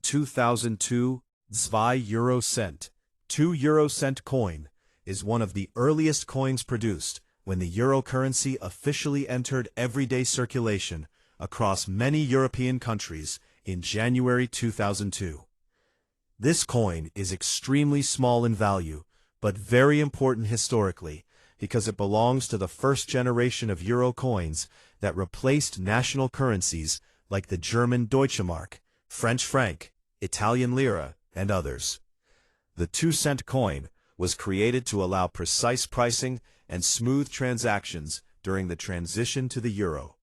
2002 2 cent, 2 cent coin, is one of the earliest coins produced when the euro currency officially entered everyday circulation across many European countries in January 2002. This coin is extremely small in value, but very important historically because it belongs to the first generation of euro coins that replaced national currencies like the German Deutschemark, French franc, Italian lira, and others. The 2-cent coin was created to allow precise pricing and smooth transactions during the transition to the euro.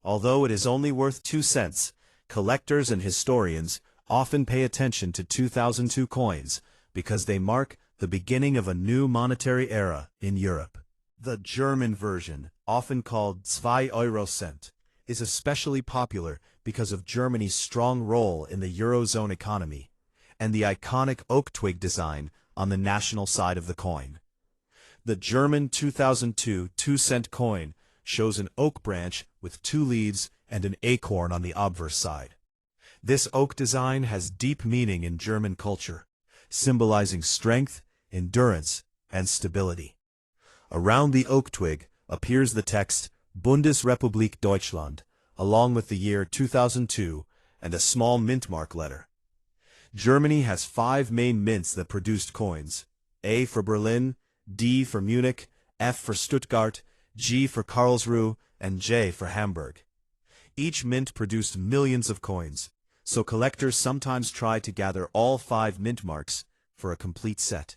Although it is only worth 2 cents, collectors and historians often pay attention to 2002 coins because they mark the beginning of a new monetary era in Europe. The German version, often called 2 cent, is especially popular because of Germany's strong role in the Eurozone economy and the iconic oak twig design on the national side of the coin. The German 2002 2-cent coin shows an oak branch with 2 leaves and an acorn on the obverse side. This oak design has deep meaning in German culture, symbolizing strength, endurance, and stability. Around the oak twig appears the text Bundesrepublik Deutschland, along with the year 2002 and a small mintmark letter. Germany has 5 main mints that produced coins: A for Berlin, D for Munich, F for Stuttgart, G for Karlsruhe, and J for Hamburg. Each mint produced millions of coins, so collectors sometimes try to gather all 5 mint marks for a complete set.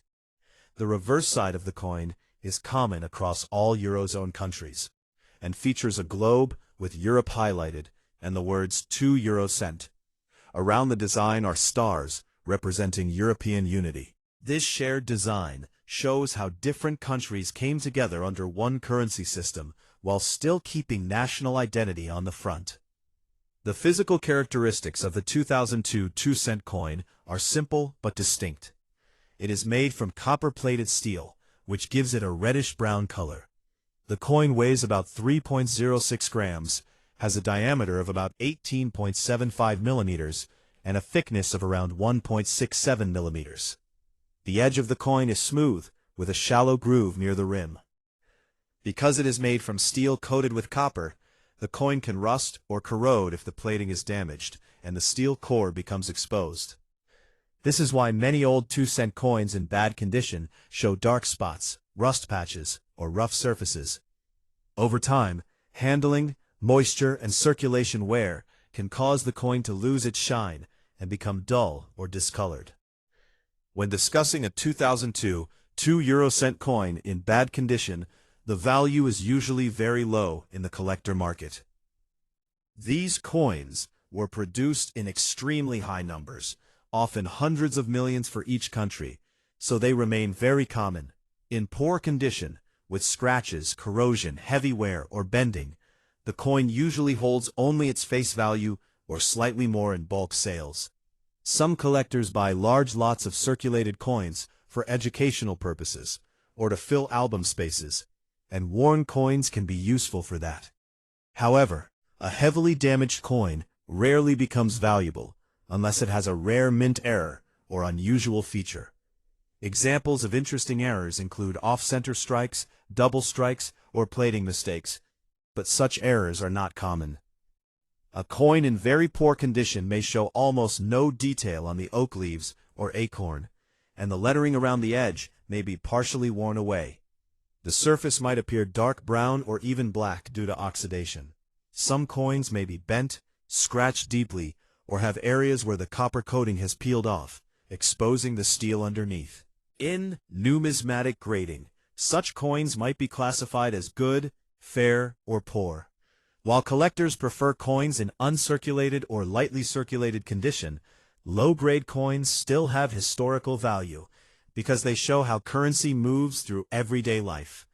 The reverse side of the coin is common across all Eurozone countries, and features a globe with Europe highlighted and the words 2 cent. Around the design are stars representing European unity. This shared design shows how different countries came together under one currency system while still keeping national identity on the front. The physical characteristics of the 2002 2-cent coin are simple but distinct. It is made from copper-plated steel, which gives it a reddish-brown color. The coin weighs about 3.06 grams, has a diameter of about 18.75 millimeters, and a thickness of around 1.67 millimeters. The edge of the coin is smooth, with a shallow groove near the rim. Because it is made from steel coated with copper, the coin can rust or corrode if the plating is damaged, and the steel core becomes exposed. This is why many old 2-cent coins in bad condition show dark spots, rust patches, or rough surfaces. Over time, handling, moisture, and circulation wear can cause the coin to lose its shine and become dull or discolored. When discussing a 2002 2 coin in bad condition, the value is usually very low in the collector market. These coins were produced in extremely high numbers, often hundreds of millions for each country, so they remain very common. In poor condition, with scratches, corrosion, heavy wear, or bending, the coin usually holds only its face value or slightly more in bulk sales. Some collectors buy large lots of circulated coins for educational purposes or to fill album spaces, and worn coins can be useful for that. However, a heavily damaged coin rarely becomes valuable unless it has a rare mint error or unusual feature. Examples of interesting errors include off-center strikes, double strikes, or plating mistakes, but such errors are not common. A coin in very poor condition may show almost no detail on the oak leaves or acorn, and the lettering around the edge may be partially worn away. The surface might appear dark brown or even black due to oxidation. Some coins may be bent, scratched deeply, or have areas where the copper coating has peeled off, exposing the steel underneath. In numismatic grading, such coins might be classified as good, fair, or poor. While collectors prefer coins in uncirculated or lightly circulated condition, low-grade coins still have historical value because they show how currency moves through everyday life.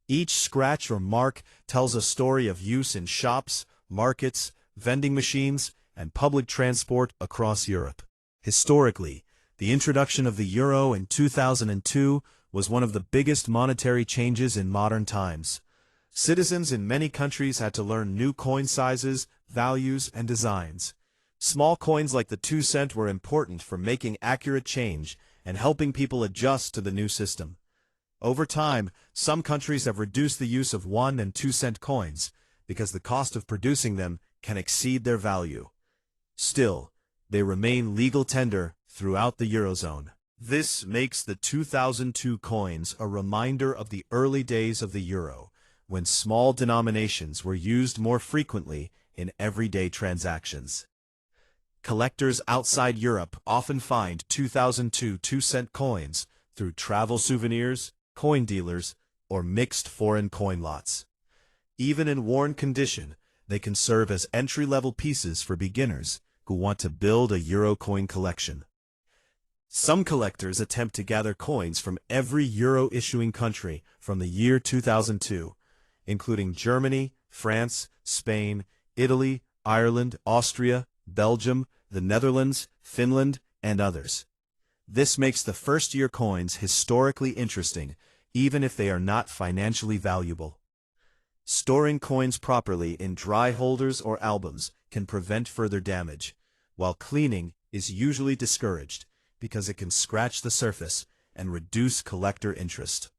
Each scratch or mark tells a story of use in shops, markets, vending machines, and public transport across Europe. Historically, the introduction of the euro in 2002 was one of the biggest monetary changes in modern times. Citizens in many countries had to learn new coin sizes, values, and designs, Small coins like the 2 cent were important for making accurate change and helping people adjust to the new system. Over time, some countries have reduced the use of 1 and 2 cent coins because the cost of producing them can exceed their value. Still, they remain legal tender throughout the Eurozone. This makes the 2002 coins a reminder of the early days of the euro, when small denominations were used more frequently in everyday transactions. Collectors outside Europe often find 2002 2-cent coins through travel souvenirs, coin dealers, or mixed foreign coin lots. Even in worn condition, they can serve as entry-level pieces for beginners who want to build a euro coin collection. Some collectors attempt to gather coins from every euro-issuing country from the year 2002, including Germany, France, Spain, Italy, Ireland, Austria, Belgium, the Netherlands, Finland, and others. This makes the first-year coins historically interesting, even if they are not financially valuable. Storing coins properly in dry holders or albums can prevent further damage, while cleaning is usually discouraged because it can scratch the surface and reduce collector interest.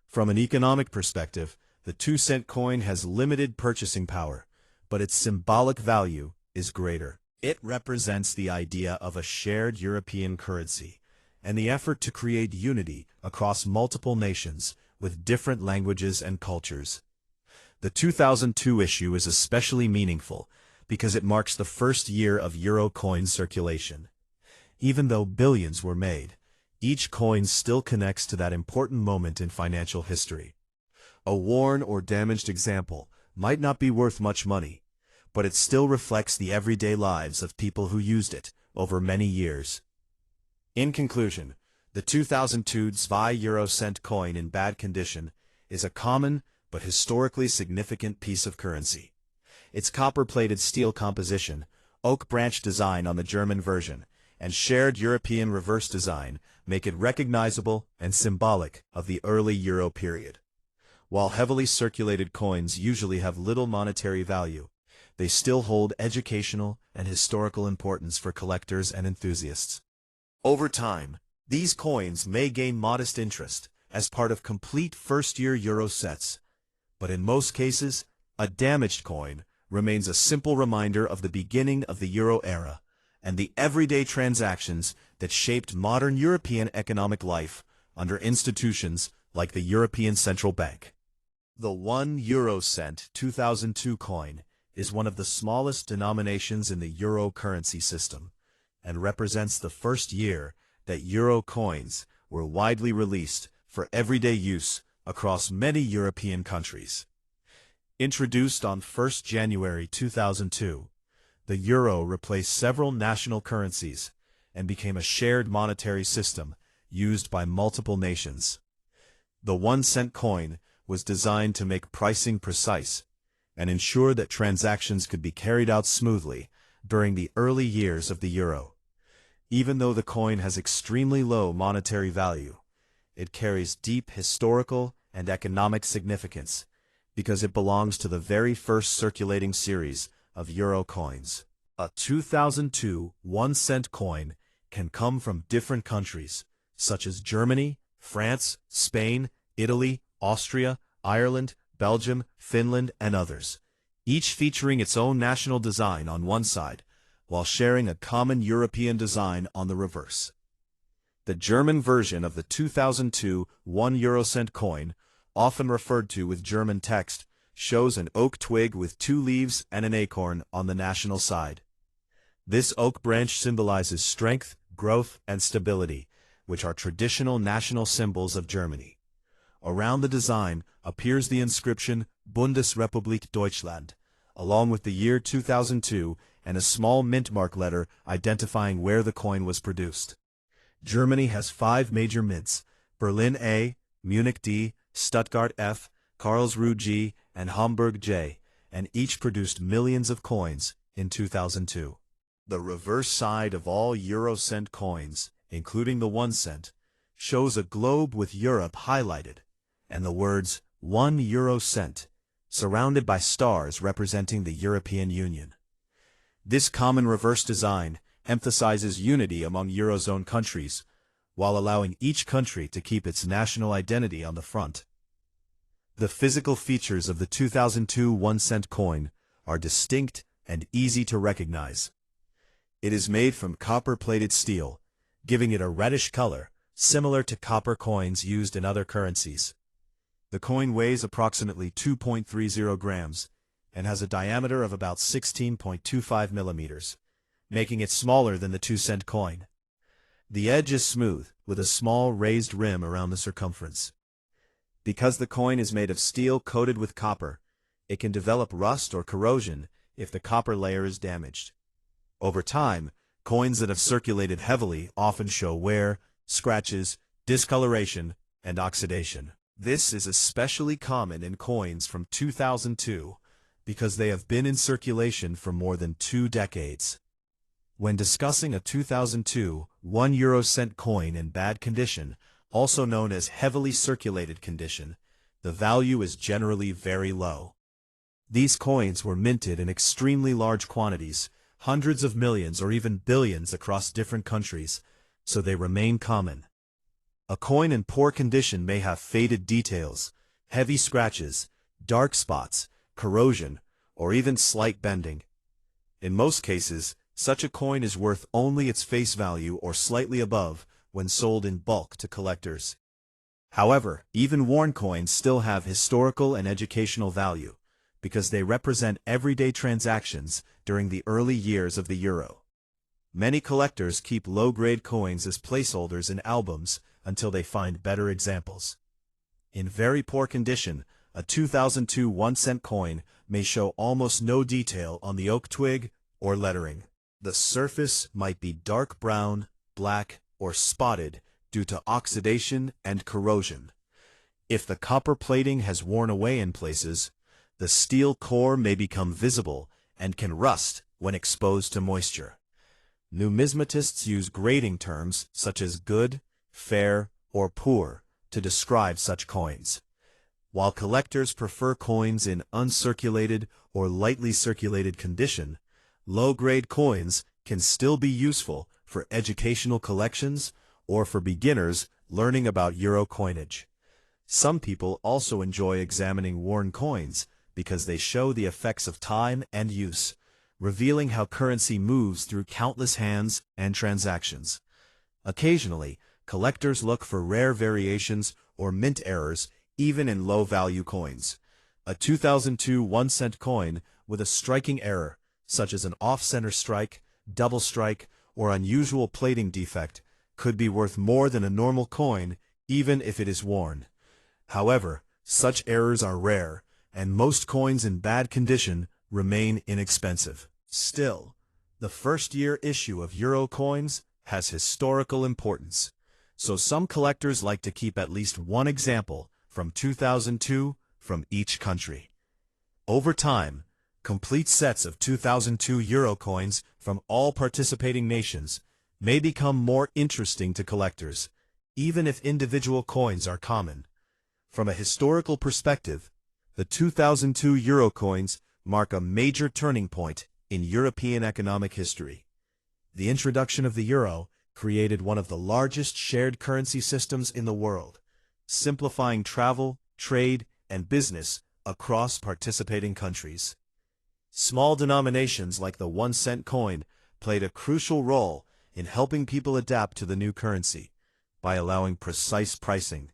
From an economic perspective, the 2-cent coin has limited purchasing power, but its symbolic value is greater. It represents the idea of a shared European currency and the effort to create unity across multiple nations with different languages and cultures. The 2002 issue is especially meaningful because it marks the first year of euro coin circulation. Even though billions were made, each coin still connects to that important moment in financial history. A worn or damaged example might not be worth much money, but it still reflects the everyday lives of people who used it over many years. In conclusion, the 2002 2 coin in bad condition is a common but historically significant piece of currency. Its copper-plated steel composition, oak branch design on the German version, and shared European reverse design make it recognizable and symbolic of the early Euro period. While heavily circulated coins usually have little monetary value, they still hold educational and historical importance for collectors and enthusiasts. Over time, these coins may gain modest interest as part of complete first-year euro sets, but in most cases, a damaged coin remains a simple reminder of the beginning of the euro era and the everyday transactions that shaped modern European economic life under institutions like the European Central Bank. The 1 euro cent 2002 coin is one of the smallest denominations in the euro currency system and represents the first year that euro coins were widely released for everyday use across many European countries. Introduced on 1 January 2002, the euro replaced several national currencies and became a shared monetary system used by multiple nations. The 1 cent coin was designed to make pricing precise and ensure that transactions could be carried out smoothly during the early years of the euro. Even though the coin has extremely low monetary value, it carries deep historical and economic significance because it belongs to the very first circulating series of euro coins. A 2002 1 cent coin can come from different countries, such as Germany, France, Spain, Italy, Austria, Ireland, Belgium, Finland, and others, each featuring its own national design on one side, while sharing a common European design on the reverse. The German version of the 2002 1 euro cent coin, often referred to with German text, shows an oak twig with 2 leaves and an acorn on the national side. This oak branch symbolizes strength, growth, and stability, which are traditional national symbols of Germany. Around the design appears the inscription Bundesrepublik Deutschland, along with the year 2002 and a small mintmark letter identifying where the coin was produced. Germany has 5 major mints: Berlin A, Munich D, Stuttgart F, Karlsruhe G, and Hamburg J, and each produced millions of coins in 2002. The reverse side of all euro cent coins, including the 1 cent, shows a globe with Europe highlighted, and the words 1 euro cent, surrounded by stars representing the European Union. This common reverse design emphasizes unity among Eurozone countries, while allowing each country to keep its national identity on the front. The physical features of the 2002 1-cent coin are distinct and easy to recognize. It is made from copper-plated steel, giving it a reddish color, similar to copper coins used in other currencies. The coin weighs approximately 2.30 grams and has a diameter of about 16.25 millimeters, making it smaller than the 2-cent coin. The edge is smooth, with a small raised rim around the circumference. Because the coin is made of steel coated with copper, it can develop rust or corrosion if the copper layer is damaged. Over time, coins that have circulated heavily often show wear, scratches, discoloration, and oxidation. This is especially common in coins from 2002 because they have been in circulation for more than 2 decades. When discussing a 2002 1-euro-cent coin in bad condition, also known as heavily circulated condition, the value is generally very low. These coins were minted in extremely large quantities, hundreds of millions or even billions across different countries, so they remain common. A coin in poor condition may have faded details, heavy scratches, dark spots, corrosion, or even slight bending. In most cases, such a coin is worth only its face value or slightly above when sold in bulk to collectors. However, even worn coins still have historical and educational value, because they represent everyday transactions during the early years of the euro. Many collectors keep low-grade coins as placeholders in albums until they find better examples. In very poor condition, a 2002 1-cent coin may show almost no detail on the oak twig or lettering. The surface might be dark brown, black, or spotted due to oxidation and corrosion. If the copper plating has worn away in places, the steel core may become visible and can rust when exposed to moisture. Numismatists use grading terms such as good, fair, or poor to describe such coins. While collectors prefer coins in uncirculated or lightly circulated condition, low-grade coins can still be useful for educational collections or for beginners learning about euro coinage. Some people also enjoy examining worn coins because they show the effects of time and use, revealing how currency moves through countless hands and transactions. Occasionally, collectors look for rare variations or mint errors even in low-value coins. A 2002 1-cent coin with a striking error, such as an off-center strike, double strike, or unusual plating defect, could be worth more than a normal coin even if it is worn. However, such errors are rare, and most coins in bad condition remain inexpensive. Still, the first-year issue of euro coins has historical importance, so some collectors like to keep at least one example from 2002 from each country. Over time, complete sets of 2002 euro coins from all participating nations may become more interesting to collectors, even if individual coins are common. From a historical perspective, the 2002 euro coins mark a major turning point in European economic history. The introduction of the euro created one of the largest shared currency systems in the world, simplifying travel, trade, and business across participating countries. Small denominations like the 1-cent coin played a crucial role in helping people adapt to the new currency by allowing precise pricing.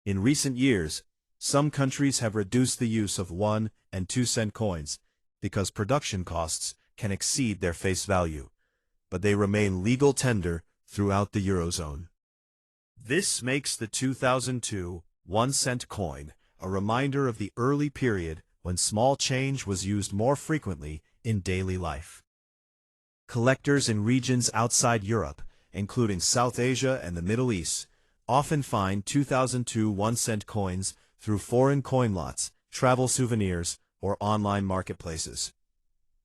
In recent years, some countries have reduced the use of 1- and 2-cent coins because production costs can exceed their face value, but they remain legal tender throughout the Eurozone. This makes the 2002 1-cent coin a reminder of the early period when small change was used more frequently in daily life. Collectors in regions outside Europe, including South Asia and the Middle East, often find 2002 1-cent coins through foreign coin lots, travel souvenirs, or online marketplaces.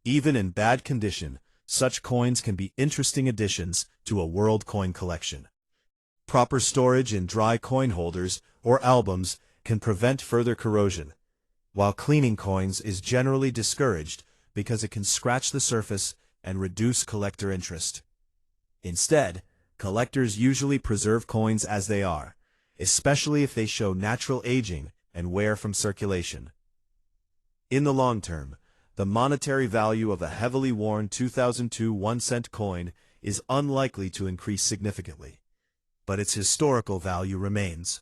Even in bad condition, such coins can be interesting additions to a world coin collection. Proper storage in dry coin holders or albums can prevent further corrosion, while cleaning coins is generally discouraged because it can scratch the surface and reduce collector interest. Instead, collectors usually preserve coins as they are, especially if they show natural aging and wear from circulation. In the long term, the monetary value of a heavily worn 2002 1-cent coin is unlikely to increase significantly, but its historical value remains.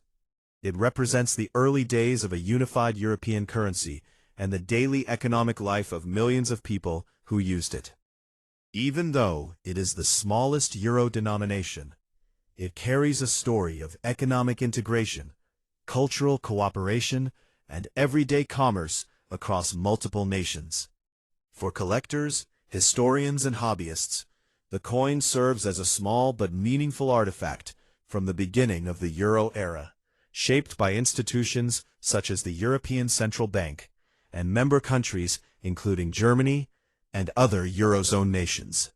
It represents the early days of a unified European currency and the daily economic life of millions of people who used it. Even though it is the smallest euro denomination, it carries a story of economic integration, cultural cooperation, and everyday commerce across multiple nations. For collectors, historians, and hobbyists, the coin serves as a small but meaningful artifact from the beginning of the euro era, shaped by institutions such as the European Central Bank and member countries including Germany and other Eurozone nations.